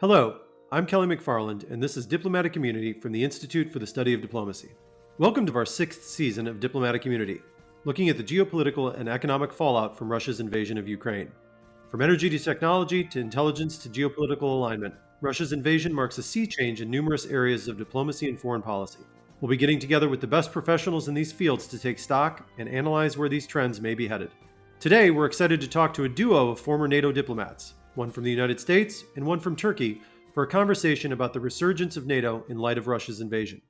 Hello, I'm Kelly McFarland, and this is Diplomatic Community from the Institute for the Study of Diplomacy. Welcome to our sixth season of Diplomatic Community, looking at the geopolitical and economic fallout from Russia's invasion of Ukraine. From energy to technology to intelligence to geopolitical alignment, Russia's invasion marks a sea change in numerous areas of diplomacy and foreign policy. We'll be getting together with the best professionals in these fields to take stock and analyze where these trends may be headed. Today, we're excited to talk to a duo of former NATO diplomats, one from the United States and one from Turkey, for a conversation about the resurgence of NATO in light of Russia's invasion.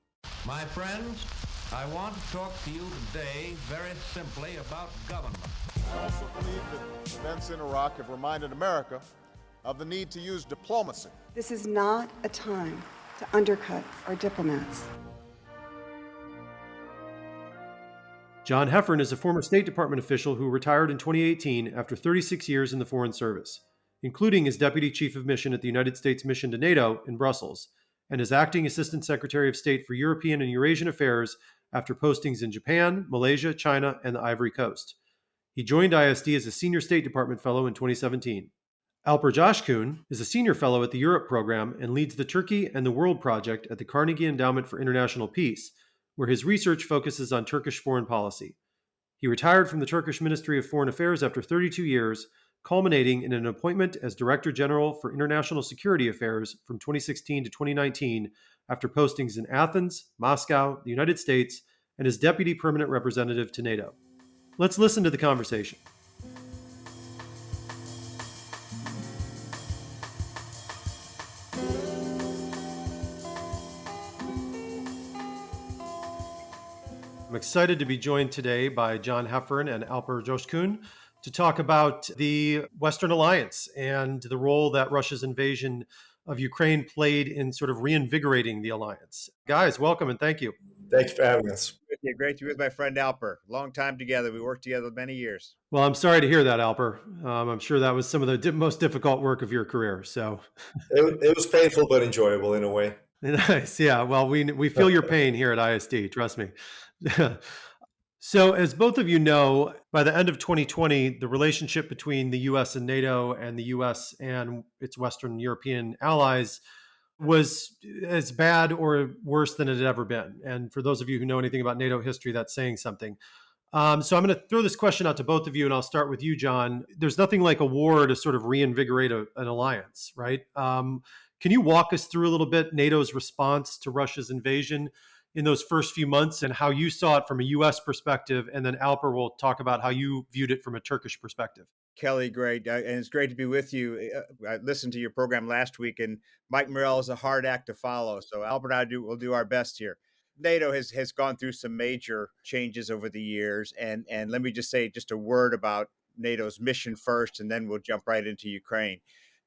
My friends, I want to talk to you today very simply about government. I also believe that events in Iraq have reminded America of the need to use diplomacy. This is not a time to undercut our diplomats. John Heffern is a former State Department official who retired in 2018 after 36 years in the Foreign Service, including as Deputy Chief of Mission at the United States Mission to NATO in Brussels, and as Acting Assistant Secretary of State for European and Eurasian Affairs after postings in Japan, Malaysia, China, and the Ivory Coast. He joined ISD as a Senior State Department Fellow in 2017. Alper Coşkun is a Senior Fellow at the Europe Program and leads the Turkey and the World Project at the Carnegie Endowment for International Peace, where his research focuses on Turkish foreign policy. He retired from the Turkish Ministry of Foreign Affairs after 32 years, culminating in an appointment as Director General for International Security Affairs from 2016 to 2019 after postings in Athens, Moscow, the United States, and as Deputy Permanent Representative to NATO. Let's listen to the conversation. I'm excited to be joined today by John Heffern and Alper Coşkun to talk about the Western alliance and the role that Russia's invasion of Ukraine played in sort of reinvigorating the alliance. Guys, welcome and thank you. Thanks for having us. Great to be with my friend Alper. Long time together. We worked together many years. Well, I'm sorry to hear that, Alper. I'm sure that was some of the most difficult work of your career. So it was painful but enjoyable in a way. Nice. Yeah. Well, we feel your pain here at ISD. Trust me. So, as both of you know, by the end of 2020, the relationship between the US and NATO and the US and its Western European allies was as bad or worse than it had ever been. And for those of you who know anything about NATO history, that's saying something. So I'm going to throw this question out to both of you, and I'll start with you, John. There's nothing like a war to sort of reinvigorate an alliance, right? Can you walk us through a little bit NATO's response to Russia's invasion in those first few months and how you saw it from a U.S. perspective? And then Alper will talk about how you viewed it from a Turkish perspective. Kelly, great. And it's great to be with you. I listened to your program last week, and Mike Morrell is a hard act to follow. So Albert and I will do our best here. NATO has gone through some major changes over the years. And let me just say just a word about NATO's mission first, and then we'll jump right into Ukraine.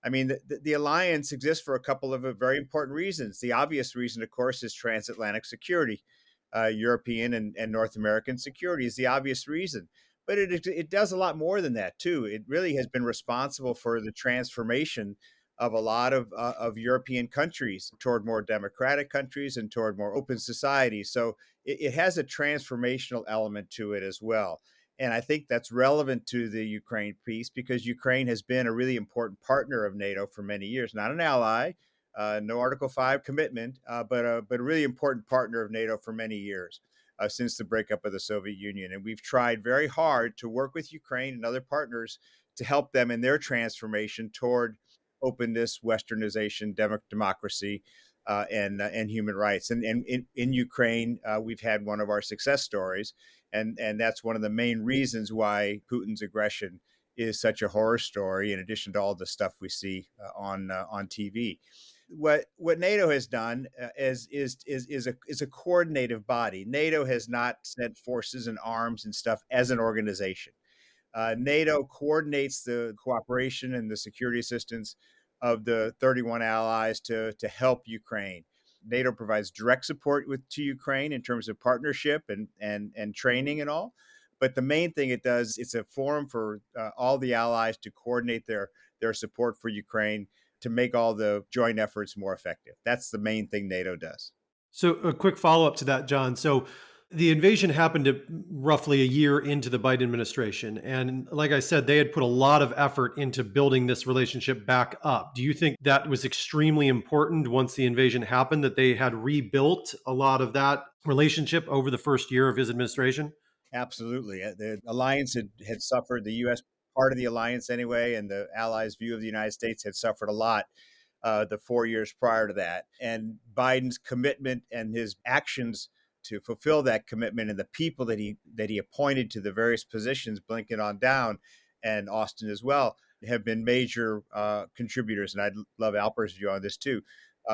I mean, the alliance exists for a couple of very important reasons. The obvious reason, of course, is transatlantic security. European and North American security is the obvious reason. But it does a lot more than that, too. It really has been responsible for the transformation of a lot of European countries toward more democratic countries and toward more open societies. So it has a transformational element to it as well. And I think that's relevant to the Ukraine piece because Ukraine has been a really important partner of NATO for many years, not an ally, no Article 5 commitment, but a really important partner of NATO for many years since the breakup of the Soviet Union. And we've tried very hard to work with Ukraine and other partners to help them in their transformation toward openness, westernization, democracy, and human rights. And in Ukraine, we've had one of our success stories. And that's one of the main reasons why Putin's aggression is such a horror story, in addition to all the stuff we see on TV. What NATO has done is a coordinative body. NATO has not sent forces and arms and stuff as an organization. NATO coordinates the cooperation and the security assistance of the 31 allies to help Ukraine. NATO provides direct support to Ukraine in terms of partnership and training and all. But the main thing it does, it's a forum for all the allies to coordinate their support for Ukraine to make all the joint efforts more effective. That's the main thing NATO does. So a quick follow-up to that, John. So The invasion happened roughly a year into the Biden administration. And like I said, they had put a lot of effort into building this relationship back up. Do you think that was extremely important once the invasion happened, that they had rebuilt a lot of that relationship over the first year of his administration? Absolutely. The alliance had suffered, the U.S. part of the alliance anyway, and the Allies' view of the United States had suffered a lot the 4 years prior to that. And Biden's commitment and his actions to fulfill that commitment, and the people that he appointed to the various positions, Blinken on down, and Austin as well, have been major contributors. And I'd love Alper's view on this too.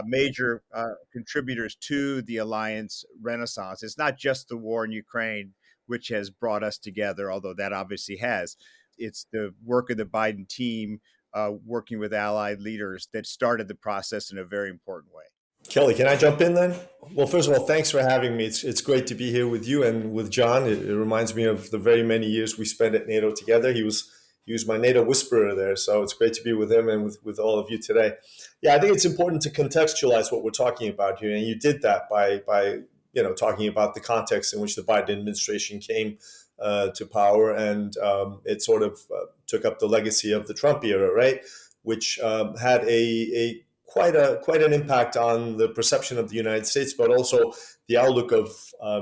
Major contributors to the alliance renaissance. It's not just the war in Ukraine which has brought us together, although that obviously has. It's the work of the Biden team working with allied leaders that started the process in a very important way. Kelly, can I jump in then? Well, first of all, thanks for having me. It's great to be here with you and with John. It reminds me of the very many years we spent at NATO together. He was my NATO whisperer there, so it's great to be with him and with all of you today. Yeah, I think it's important to contextualize what we're talking about here, and you did that by talking about the context in which the Biden administration came to power, and it sort of took up the legacy of the Trump era, right? Which had a quite an impact on the perception of the United States, but also the outlook of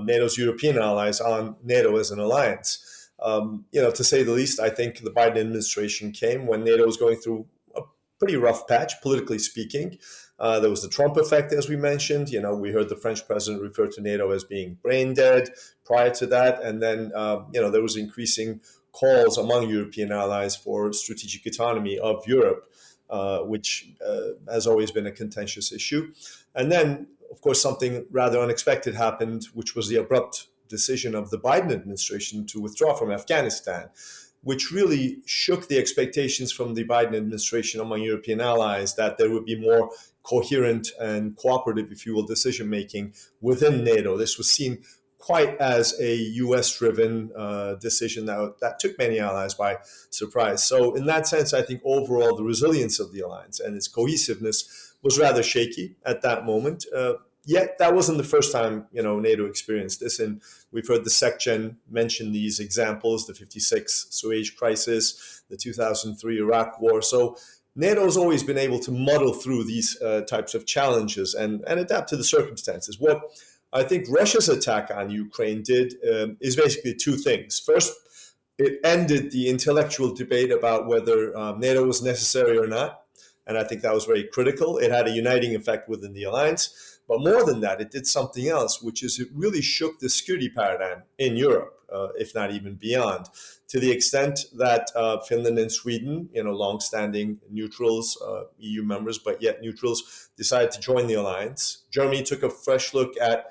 NATO's European allies on NATO as an alliance. To say the least, I think the Biden administration came when NATO was going through a pretty rough patch, politically speaking. There was the Trump effect, as we mentioned. We heard the French president refer to NATO as being brain dead prior to that. And then, there was increasing calls among European allies for strategic autonomy of Europe, which has always been a contentious issue. And then, of course, something rather unexpected happened, which was the abrupt decision of the Biden administration to withdraw from Afghanistan, which really shook the expectations from the Biden administration among European allies that there would be more coherent and cooperative, if you will, decision-making within NATO. This was seen quite as a U.S.-driven decision that took many allies by surprise. So in that sense, I think overall the resilience of the alliance and its cohesiveness was rather shaky at that moment. Yet that wasn't the first time NATO experienced this, and we've heard the SecGen mention these examples: the '56 Suez crisis, the 2003 Iraq War. So NATO's always been able to muddle through these types of challenges and adapt to the circumstances. What I think Russia's attack on Ukraine did is basically two things. First, it ended the intellectual debate about whether NATO was necessary or not, and I think that was very critical. It had a uniting effect within the alliance. But more than that, it did something else, which is it really shook the security paradigm in Europe, if not even beyond, to the extent that Finland and Sweden, longstanding neutrals, EU members, but yet neutrals, decided to join the alliance. Germany took a fresh look at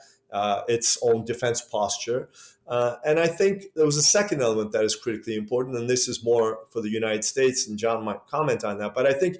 its own defense posture. And I think there was a second element that is critically important, and this is more for the United States, and John might comment on that. But I think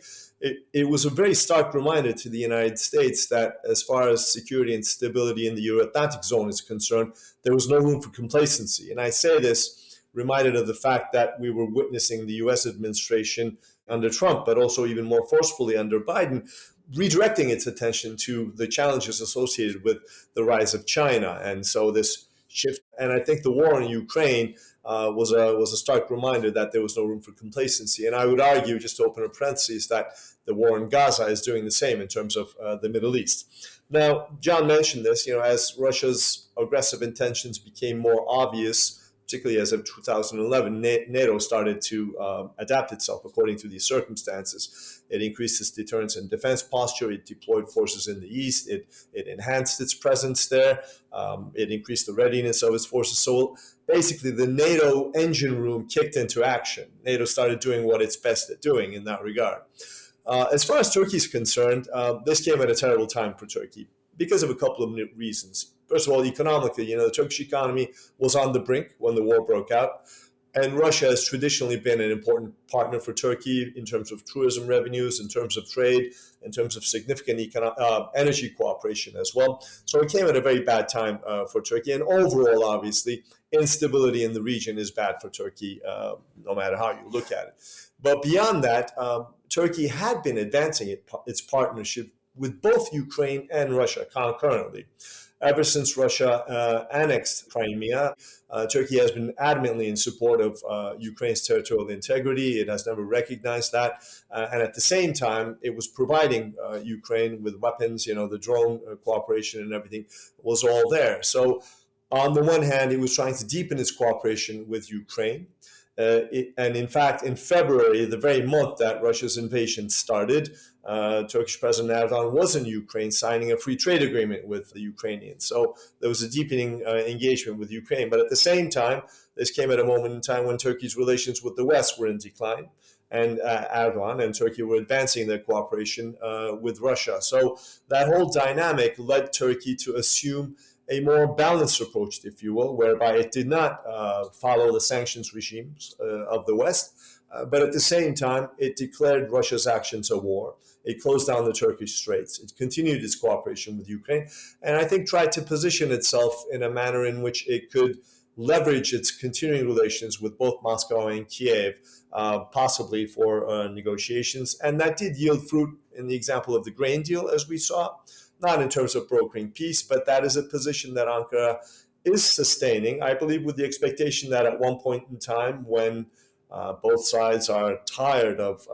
it was a very stark reminder to the United States that as far as security and stability in the Euro-Atlantic zone is concerned, there was no room for complacency. And I say this reminded of the fact that we were witnessing the U.S. administration under Trump, but also even more forcefully under Biden, redirecting its attention to the challenges associated with the rise of China. And so this shift, and I think the war in Ukraine was a stark reminder that there was no room for complacency. And I would argue, just to open a parenthesis, that the war in Gaza is doing the same in terms of the Middle East. Now, John mentioned this, as Russia's aggressive intentions became more obvious, particularly as of 2011, NATO started to adapt itself according to these circumstances. It increased its deterrence and defense posture. It deployed forces in the east. It enhanced its presence there. It increased the readiness of its forces. So basically, the NATO engine room kicked into action. NATO started doing what it's best at doing in that regard. As far as Turkey is concerned, this came at a terrible time for Turkey because of a couple of reasons. First of all, economically, the Turkish economy was on the brink when the war broke out. And Russia has traditionally been an important partner for Turkey in terms of tourism revenues, in terms of trade, in terms of significant energy cooperation as well. So it came at a very bad time for Turkey. And overall, obviously, instability in the region is bad for Turkey, no matter how you look at it. But beyond that, Turkey had been advancing its partnership with both Ukraine and Russia concurrently. Ever since Russia annexed Crimea, Turkey has been adamantly in support of Ukraine's territorial integrity. It has never recognized that. And at the same time, it was providing Ukraine with weapons, the drone cooperation and everything was all there. So on the one hand, it was trying to deepen its cooperation with Ukraine. And in fact, in February, the very month that Russia's invasion started, Turkish President Erdogan was in Ukraine signing a free trade agreement with the Ukrainians. So there was a deepening engagement with Ukraine. But at the same time, this came at a moment in time when Turkey's relations with the West were in decline. And Erdogan and Turkey were advancing their cooperation with Russia. So that whole dynamic led Turkey to assume a more balanced approach, if you will, whereby it did not follow the sanctions regimes of the West, but at the same time, it declared Russia's actions a war. It closed down the Turkish Straits. It continued its cooperation with Ukraine, and I think tried to position itself in a manner in which it could leverage its continuing relations with both Moscow and Kiev, possibly for negotiations. And that did yield fruit in the example of the grain deal, as we saw. Not in terms of brokering peace, but that is a position that Ankara is sustaining, I believe, with the expectation that at one point in time when both sides are tired of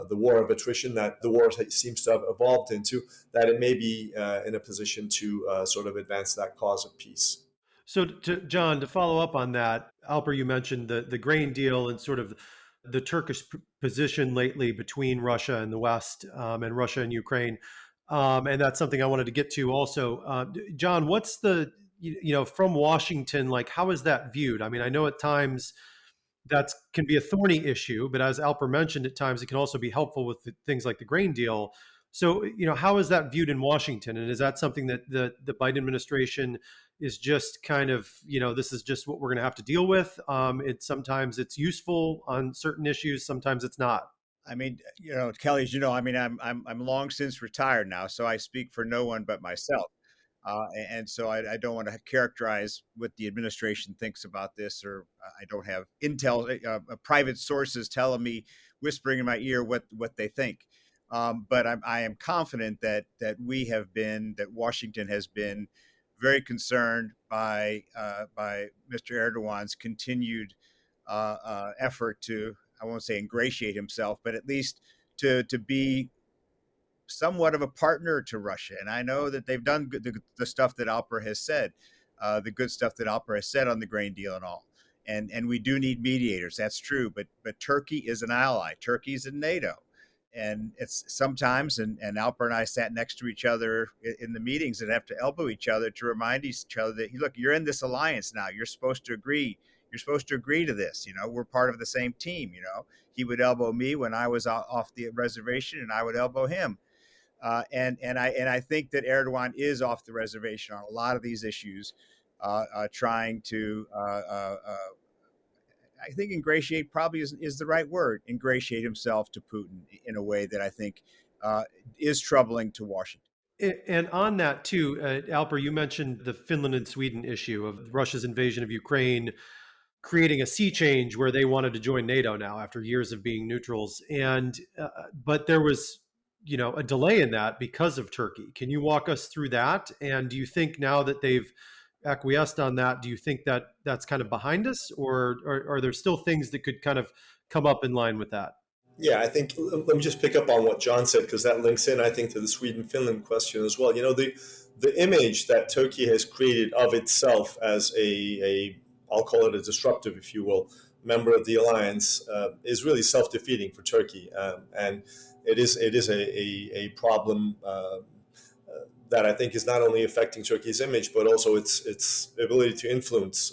the war of attrition that the war seems to have evolved into, that it may be in a position to sort of advance that cause of peace. So, John, to follow up on that, Alper, you mentioned the grain deal and sort of the Turkish position lately between Russia and the West, and Russia and Ukraine. And that's something I wanted to get to also. John, what's from Washington, like, how is that viewed? I mean, I know at times that can be a thorny issue, but as Alper mentioned, at times it can also be helpful with things like the grain deal. So, how is that viewed in Washington? And is that something that the Biden administration is just kind of, this is just what we're going to have to deal with? Sometimes it's useful on certain issues, sometimes it's not. I mean, Kelly, as you know, I mean, I'm long since retired now, so I speak for no one but myself. And so I don't want to characterize what the administration thinks about this, or I don't have intel, private sources telling me, whispering in my ear what they think. But I am confident that Washington has been very concerned by Mr. Erdogan's continued effort to, I won't say ingratiate himself, but at least to be somewhat of a partner to Russia. And I know that they've done the stuff that Alper has said, the good stuff that Alper has said on the grain deal and all. And we do need mediators. That's true. But Turkey is an ally. Turkey's in NATO. And it's sometimes, and Alper and I sat next to each other in the meetings and have to elbow each other to remind each other that, look, you're in this alliance now. You're supposed to agree. You're supposed to agree to this. We're part of the same team. He would elbow me when I was off the reservation, and I would elbow him. And I think that Erdogan is off the reservation on a lot of these issues, trying to. I think ingratiate probably is the right word. Ingratiate himself to Putin in a way that I think is troubling to Washington. And on that too, Alper, you mentioned the Finland and Sweden issue of Russia's invasion of Ukraine, creating a sea change where they wanted to join NATO now after years of being neutrals. And but there was, a delay in that because of Turkey. Can you walk us through that? And do you think now that they've acquiesced on that, do you think that that's kind of behind us, or are there still things that could kind of come up in line with that? Yeah, I think let me just pick up on what John said, because that links in, I think, to the Sweden-Finland question as well. The image that Turkey has created of itself as I'll call it a disruptive, if you will, member of the alliance is really self-defeating for Turkey, and it is a problem that I think is not only affecting Turkey's image, but also its ability to influence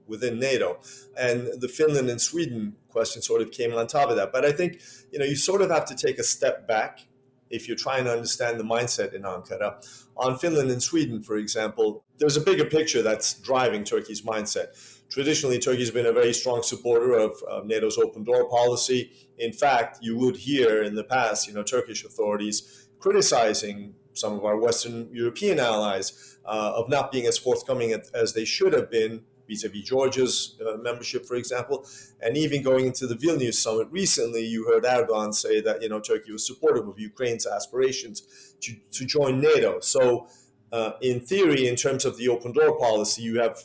within NATO. And the Finland and Sweden question sort of came on top of that. But I think, you sort of have to take a step back if you're trying to understand the mindset in Ankara. On Finland and Sweden, for example, there's a bigger picture that's driving Turkey's mindset. Traditionally, Turkey's been a very strong supporter of NATO's open door policy. In fact, you would hear in the past, Turkish authorities criticizing some of our Western European allies of not being as forthcoming as they should have been vis-a-vis Georgia's membership, for example. And even going into the Vilnius summit recently, you heard Erdogan say that Turkey was supportive of Ukraine's aspirations to join NATO. So in theory, in terms of the open door policy, you have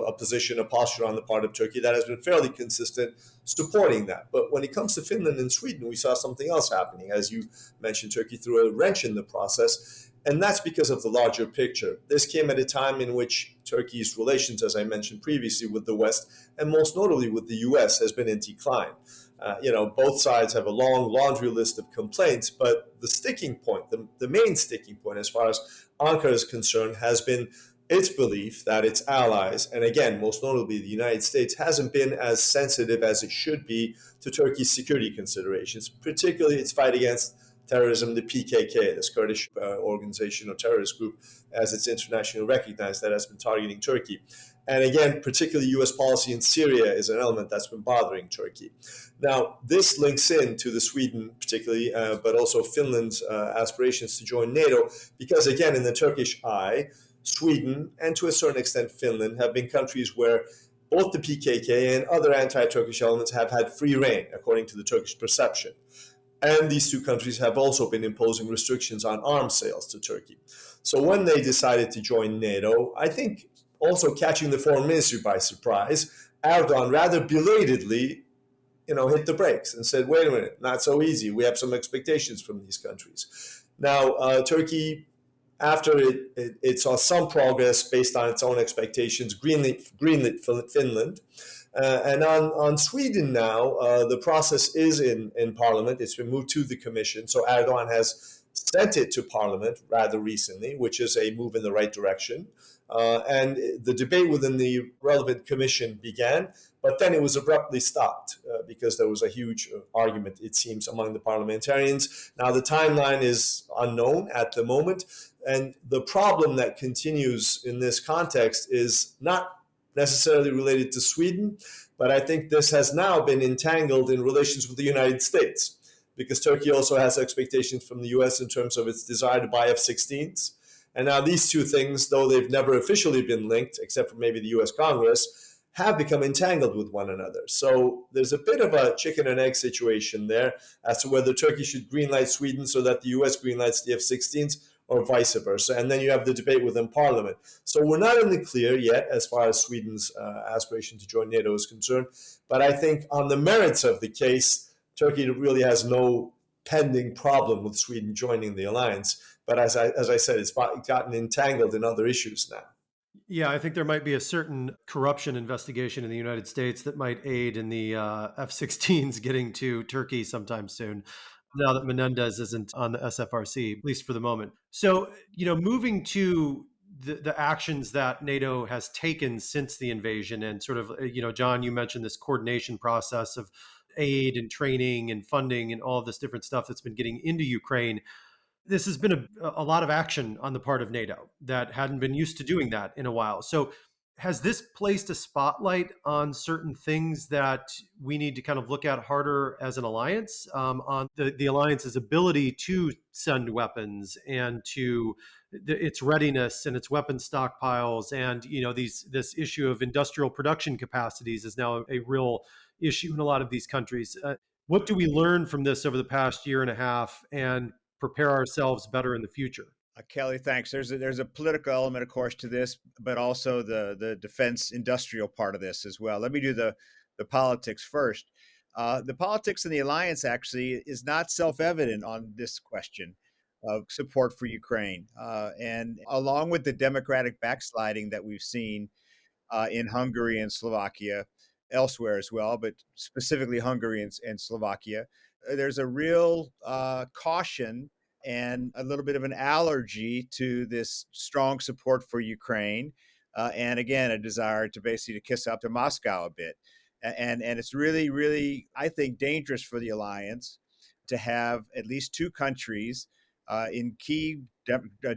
a position, a posture on the part of Turkey that has been fairly consistent supporting that. But when it comes to Finland and Sweden, we saw something else happening. As you mentioned, Turkey threw a wrench in the process, and that's because of the larger picture. This came at a time in which Turkey's relations, as I mentioned previously, with the West, and most notably with the US, has been in decline. Both sides have a long laundry list of complaints, but the sticking point, the main sticking point as far as Ankara is concerned, has been its belief that its allies, and again, most notably the United States, hasn't been as sensitive as it should be to Turkey's security considerations, particularly its fight against terrorism, the PKK, this Kurdish organization or terrorist group, as it's internationally recognized, that has been targeting Turkey. And again, particularly U.S. policy in Syria is an element that's been bothering Turkey. Now, this links in to the Sweden, particularly, but also Finland's aspirations to join NATO, because again, in the Turkish eye, Sweden, and to a certain extent Finland, have been countries where both the PKK and other anti-Turkish elements have had free reign, according to the Turkish perception. And these two countries have also been imposing restrictions on arms sales to Turkey. So when they decided to join NATO, I think also catching the foreign ministry by surprise, Erdogan rather belatedly, hit the brakes and said, wait a minute, not so easy. We have some expectations from these countries. Now, Turkey, after it saw some progress based on its own expectations, greenlit Finland. And on Sweden now, the process is in Parliament. It's been moved to the Commission. So Erdogan has sent it to Parliament rather recently, which is a move in the right direction. And the debate within the relevant commission began, but then it was abruptly stopped because there was a huge argument, it seems, among the parliamentarians. Now, the timeline is unknown at the moment. And the problem that continues in this context is not necessarily related to Sweden, but I think this has now been entangled in relations with the United States, because Turkey also has expectations from the US in terms of its desire to buy F-16s. And now these two things, though they've never officially been linked, except for maybe the US Congress, have become entangled with one another. So there's a bit of a chicken and egg situation there as to whether Turkey should greenlight Sweden so that the US greenlights the F-16s, or vice versa. And then you have the debate within Parliament. So we're not in the clear yet as far as Sweden's aspiration to join NATO is concerned. But I think on the merits of the case, Turkey really has no pending problem with Sweden joining the alliance. But as I said, it's gotten entangled in other issues now. Yeah, I think there might be a certain corruption investigation in the United States that might aid in the F-16s getting to Turkey sometime soon, now that Menendez isn't on the SFRC, at least for the moment. So, moving to the actions that NATO has taken since the invasion, and sort of, John, you mentioned this coordination process of aid and training and funding and all of this different stuff that's been getting into Ukraine. This has been a lot of action on the part of NATO that hadn't been used to doing that in a while. So has this placed a spotlight on certain things that we need to kind of look at harder as an alliance, on the alliance's ability to send weapons and to its readiness and its weapon stockpiles, and this issue of industrial production capacities is now a real issue in a lot of these countries. What do we learn from this over the past year and a half, and prepare ourselves better in the future? Kelly, thanks. There's a political element, of course, to this, but also the defense industrial part of this as well. Let me do the politics first. The politics in the alliance actually is not self-evident on this question of support for Ukraine. And along with the democratic backsliding that we've seen in Hungary and Slovakia, elsewhere as well, but specifically Hungary and Slovakia, there's a real caution and a little bit of an allergy to this strong support for Ukraine, and again, a desire to basically kiss up to Moscow a bit. And it's really, really, I think, dangerous for the alliance to have at least two countries in key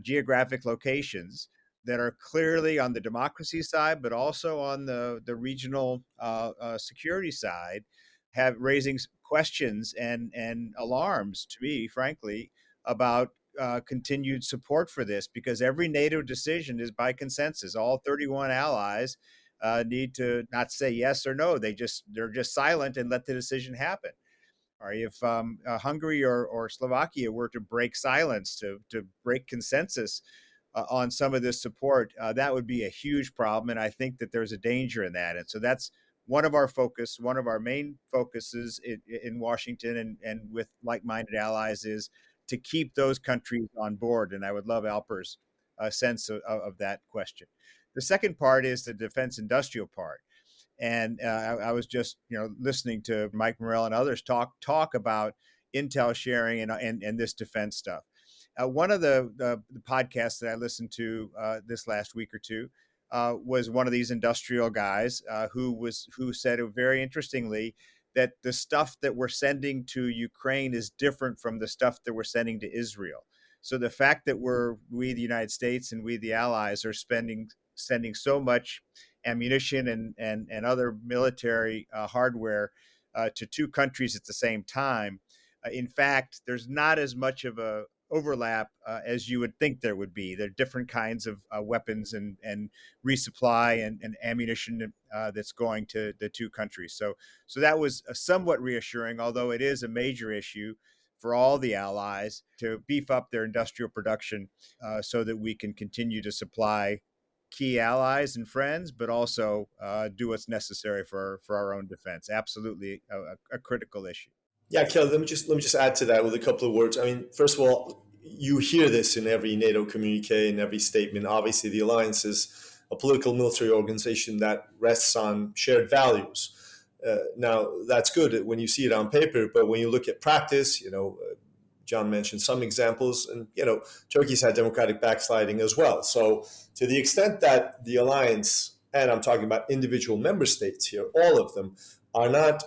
geographic locations that are clearly on the democracy side, but also on the regional security side, have raising questions and alarms to me, frankly, about continued support for this, because every NATO decision is by consensus. All 31 allies need to not say yes or no. They're just silent and let the decision happen. Or if Hungary or Slovakia were to break silence, to break consensus on some of this support, that would be a huge problem. And I think that there's a danger in that. And so that's one of our main focuses in Washington and with like-minded allies is to keep those countries on board. And I would love Alper's sense of that question. The second part is the defense industrial part. And I was just, listening to Mike Morrell and others talk about intel sharing and this defense stuff. One of the podcasts that I listened to this last week or two was one of these industrial guys who said very interestingly that the stuff that we're sending to Ukraine is different from the stuff that we're sending to Israel. So the fact that we the United States and we the allies are sending so much ammunition and other military hardware to two countries at the same time. In fact, there's not as much of a overlap as you would think there would be. There are different kinds of weapons and resupply and ammunition that's going to the two countries. So that was somewhat reassuring, although it is a major issue for all the allies to beef up their industrial production so that we can continue to supply key allies and friends, but also do what's necessary for our own defense. Absolutely a critical issue. Yeah, Kelly, let me just add to that with a couple of words. I mean, first of all, you hear this in every NATO communique, in every statement. Obviously, the alliance is a political military organization that rests on shared values. Now, that's good when you see it on paper, but when you look at practice, John mentioned some examples, and Turkey's had democratic backsliding as well. So, to the extent that the alliance, and I'm talking about individual member states here, all of them are not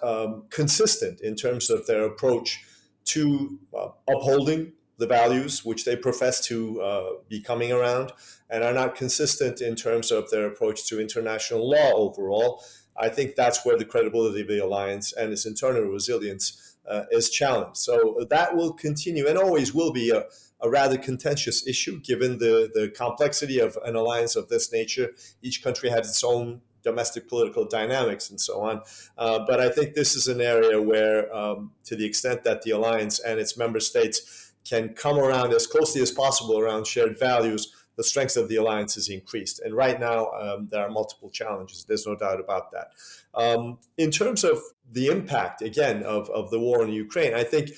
consistent in terms of their approach to upholding the values which they profess to be coming around, and are not consistent in terms of their approach to international law overall, I think that's where the credibility of the alliance and its internal resilience is challenged. So that will continue and always will be a rather contentious issue, given the complexity of an alliance of this nature. Each country has its own domestic political dynamics and so on. But I think this is an area where, to the extent that the alliance and its member states can come around as closely as possible around shared values, the strength of the alliance is increased. And right now, there are multiple challenges. There's no doubt about that. In terms of the impact, again, of the war in Ukraine, I think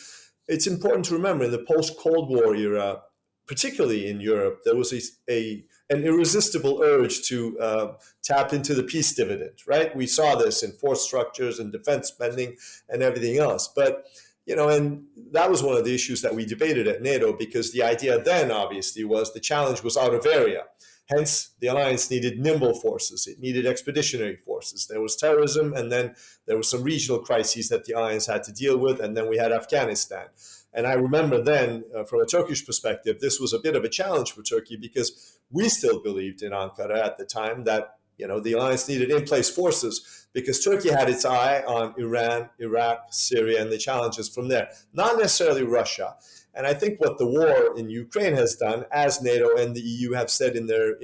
it's important to remember in the post-Cold War era, particularly in Europe, there was an irresistible urge to tap into the peace dividend, right? We saw this in force structures and defense spending and everything else. But and that was one of the issues that we debated at NATO, because the idea then, obviously, was the challenge was out of area. Hence, the alliance needed nimble forces. It needed expeditionary forces. There was terrorism, and then there were some regional crises that the alliance had to deal with, and then we had Afghanistan. And I remember then, from a Turkish perspective, this was a bit of a challenge for Turkey, because we still believed in Ankara at the time that the alliance needed in-place forces, because Turkey had its eye on Iran, Iraq, Syria, and the challenges from there, not necessarily Russia. And I think what the war in Ukraine has done, as NATO and the EU have said in their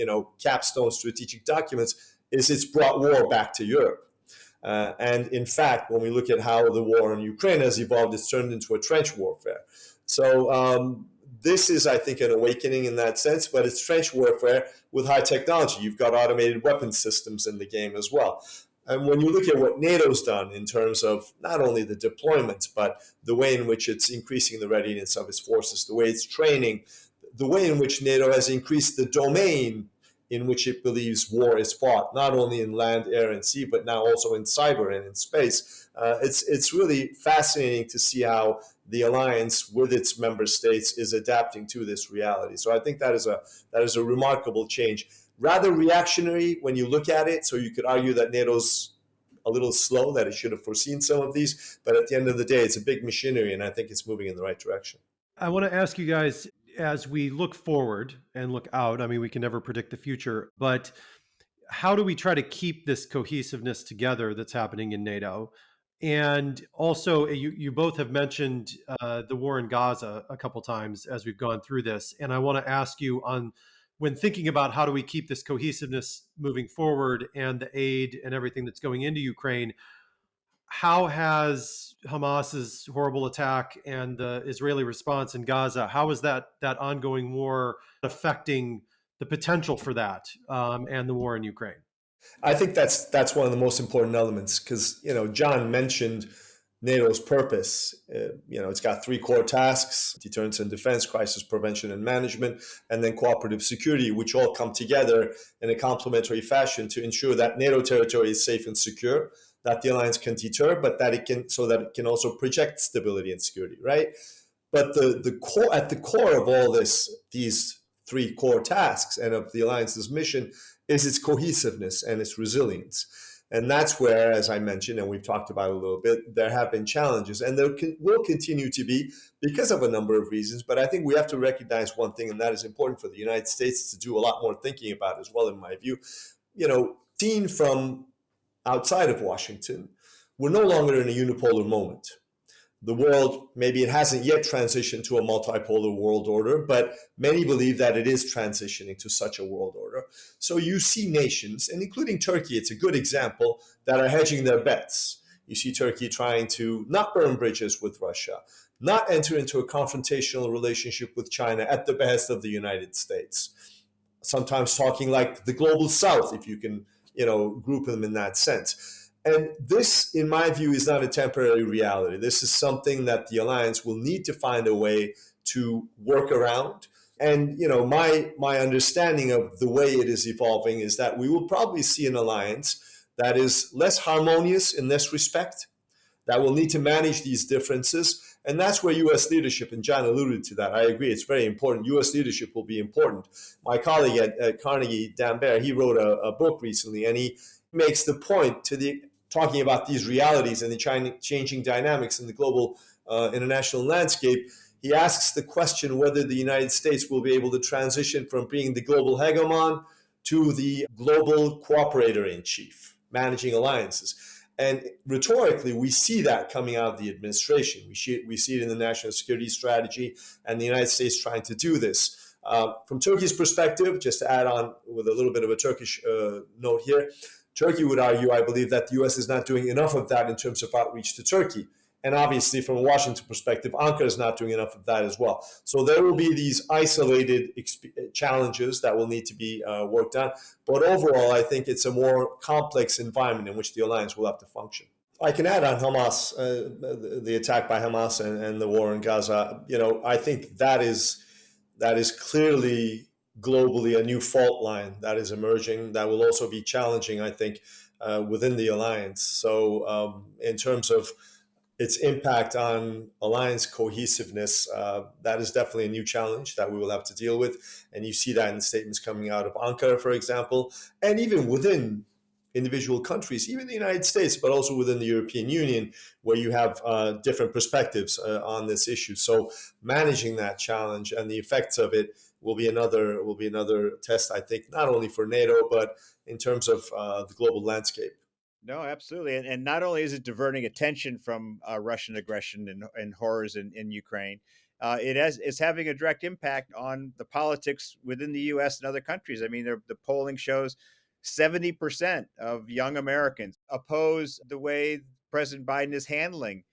capstone strategic documents, is it's brought war back to Europe. And in fact, when we look at how the war in Ukraine has evolved, it's turned into a trench warfare. So this is, I think, an awakening in that sense, but it's trench warfare with high technology. You've got automated weapons systems in the game as well. And when you look at what NATO's done in terms of not only the deployments, but the way in which it's increasing the readiness of its forces, the way it's training, the way in which NATO has increased the domain in which it believes war is fought, not only in land, air, and sea, but now also in cyber and in space. It's really fascinating to see how the alliance with its member states is adapting to this reality. So I think that is a remarkable change. Rather reactionary when you look at it, so you could argue that NATO's a little slow, that it should have foreseen some of these, but at the end of the day, it's a big machinery, and I think it's moving in the right direction. I want to ask you guys, as we look forward and look out, I mean, we can never predict the future, but how do we try to keep this cohesiveness together that's happening in NATO? And also, you both have mentioned the war in Gaza a couple times as we've gone through this. And I want to ask you on when thinking about how do we keep this cohesiveness moving forward and the aid and everything that's going into Ukraine, how has Hamas's horrible attack and the Israeli response in Gaza, how is that ongoing war affecting the potential for that and the war in Ukraine? I think that's one of the most important elements because John mentioned NATO's purpose. It's got three core tasks: deterrence and defense, crisis prevention and management, and then cooperative security, which all come together in a complementary fashion to ensure that NATO territory is safe and secure, that the alliance can deter, but that it can also project stability and security, right? But the core at the core of all these three core tasks and of the alliance's mission is its cohesiveness and its resilience. And that's where, as I mentioned, and we've talked about it a little bit, there have been challenges, and will continue to be because of a number of reasons. But I think we have to recognize one thing, and that is important for the United States to do a lot more thinking about as well, in my view. Seen from outside of Washington, we're no longer in a unipolar moment. The world, maybe it hasn't yet transitioned to a multipolar world order, but many believe that it is transitioning to such a world order. So you see nations, and including Turkey, it's a good example, that are hedging their bets. You see Turkey trying to not burn bridges with Russia, not enter into a confrontational relationship with China at the behest of the United States. Sometimes talking like the global South, if you can, group them in that sense. And this, in my view, is not a temporary reality. This is something that the alliance will need to find a way to work around. And my understanding of the way it is evolving is that we will probably see an alliance that is less harmonious in this respect, that will need to manage these differences. And that's where U.S. leadership, and John alluded to that, I agree, it's very important. U.S. leadership will be important. My colleague at Carnegie, Dan Baer, he wrote a book recently, and he makes the point talking about these realities and the changing dynamics in the global international landscape. He asks the question whether the United States will be able to transition from being the global hegemon to the global cooperator in chief, managing alliances. And rhetorically, we see that coming out of the administration. We see it in the national security strategy, and the United States trying to do this. From Turkey's perspective, just to add on with a little bit of a Turkish note here, Turkey would argue, I believe, that the U.S. is not doing enough of that in terms of outreach to Turkey. And obviously, from a Washington perspective, Ankara is not doing enough of that as well. So there will be these isolated challenges that will need to be worked on. But overall, I think it's a more complex environment in which the alliance will have to function. I can add on Hamas, the attack by Hamas and the war in Gaza. I think that is clearly globally a new fault line that is emerging that will also be challenging, I think, within the alliance. So in terms of its impact on alliance cohesiveness, that is definitely a new challenge that we will have to deal with. And you see that in the statements coming out of Ankara, for example, and even within individual countries, even the United States, but also within the European Union, where you have different perspectives on this issue. So managing that challenge and the effects of it will be another test, I think, not only for NATO, but in terms of the global landscape. No, absolutely. And not only is it diverting attention from Russian aggression and horrors in Ukraine, it's having a direct impact on the politics within the U.S. and other countries. I mean, the polling shows 70% of young Americans oppose the way President Biden is handling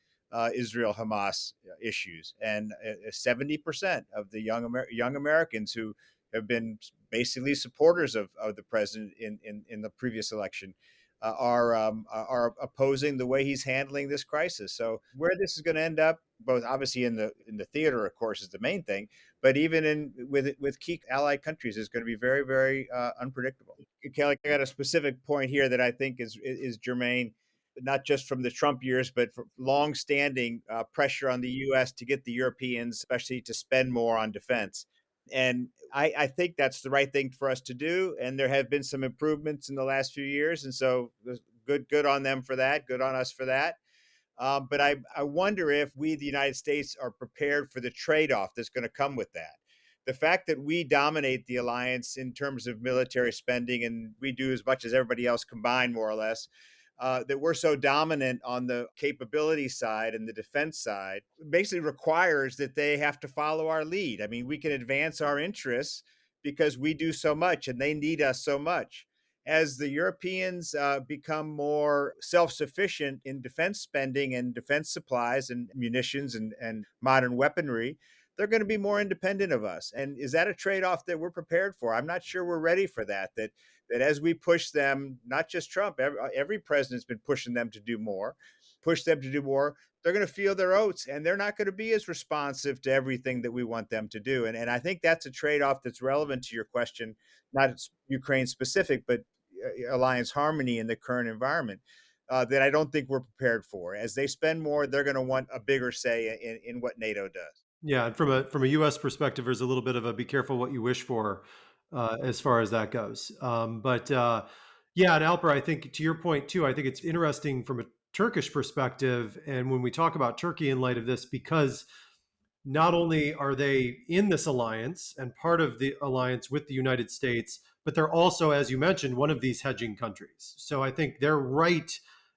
Israel-Hamas issues, and 70% of the young Americans who have been basically supporters of the president in the previous election are opposing the way he's handling this crisis. So where this is going to end up, both obviously in the theater, of course, is the main thing, but even with key allied countries, is going to be very, very unpredictable. Kelly, I got a specific point here that I think is germane, not just from the Trump years, but for long-standing pressure on the U.S. to get the Europeans, especially, to spend more on defense. And I think that's the right thing for us to do. And there have been some improvements in the last few years. And so good on them for that. Good on us for that. But I wonder if we, the United States, are prepared for the trade-off that's going to come with that. The fact that we dominate the alliance in terms of military spending, and we do as much as everybody else combined, more or less, that we're so dominant on the capability side and the defense side, basically requires that they have to follow our lead. I mean, we can advance our interests, because we do so much and they need us so much. As the Europeans become more self sufficient in defense spending and defense supplies and munitions and modern weaponry, they're going to be more independent of us. And is that a trade off that we're prepared for? I'm not sure we're ready for that. That as we push them, not just Trump, every president's been pushing them to do more, push them to do more. They're going to feel their oats and they're not going to be as responsive to everything that we want them to do. And I think that's a trade off that's relevant to your question, not Ukraine specific, but alliance harmony in the current environment that I don't think we're prepared for. As they spend more, they're going to want a bigger say in what NATO does. Yeah, and from a U.S. perspective, there's a little bit of a be careful what you wish for as far as that goes. Yeah, and Alper, I think to your point too, I think it's interesting from a Turkish perspective, and when we talk about Turkey in light of this, because not only are they in this alliance and part of the alliance with the United States, but they're also, as you mentioned, one of these hedging countries. So I think they're right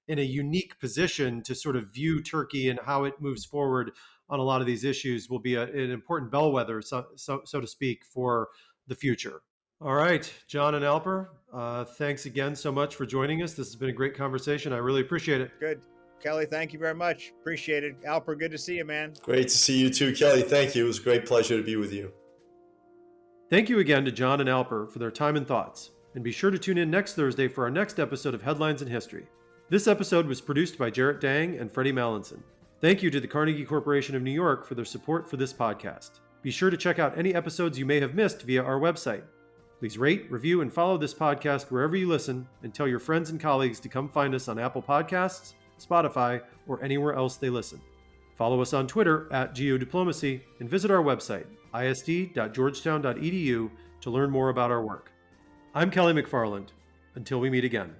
in a unique position to sort of view Turkey and how it moves forward on a lot of these issues will be an important bellwether, so to speak, for the future. All right, John and Alper, thanks again so much for joining us. This has been a great conversation. I really appreciate it. Good. Kelly, thank you very much. Appreciate it. Alper, good to see you, man. Great to see you too, Kelly. Thank you. It was a great pleasure to be with you. Thank you again to John and Alper for their time and thoughts. And be sure to tune in next Thursday for our next episode of Headlines in History. This episode was produced by Jarrett Dang and Freddie Mallinson. Thank you to the Carnegie Corporation of New York for their support for this podcast. Be sure to check out any episodes you may have missed via our website. Please rate, review, and follow this podcast wherever you listen, and tell your friends and colleagues to come find us on Apple Podcasts, Spotify, or anywhere else they listen. Follow us on Twitter @geodiplomacy and visit our website, isd.georgetown.edu, to learn more about our work. I'm Kelly McFarland. Until we meet again.